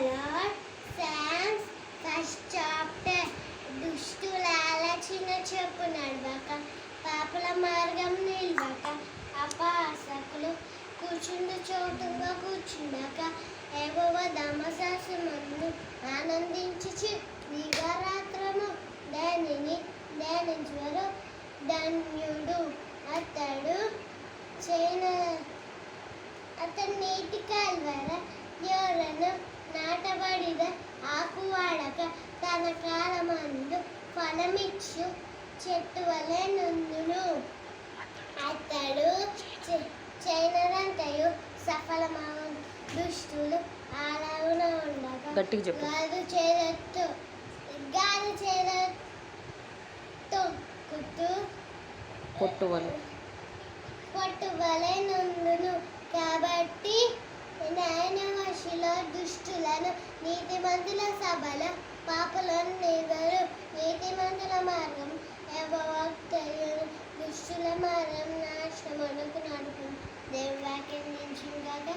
Lord psalms first chapter. దుష్టుల ఆలోచన చెప్పు నడవక, పాపుల మార్గం నిల్వక, అపహాసకులు కూర్చుండు చోటుగా కూర్చుండక, యెహోవా ధర్మశాస్త్రమందు ఆనందించుచు దివారాత్రము దానిని ధ్యానించువారు ధన్యుడు. అతడు నీటి కాల్వల ఎవరను నాటబడిన ఆకు వాడక, తన కాలమందు ఫలమిచ్చు చెట్టు వలె నుండును. అతడు చేయనదంతయు సఫలమగును. దుష్టులు అలాగున ఉండగా గాదు తొక్కుతూ పొట్టు వలె నుండును. కాబట్టి న్యాయవశుల దుష్టులను నీతిమంతుల సభలో పాపులను నిలవరు. నీతిమంతుల మార్గం యెహోవాకు తెలియను, దుష్టుల మార్గం నాశనమునకు నడుపును. దేవుని వాక్యం దించుగాక.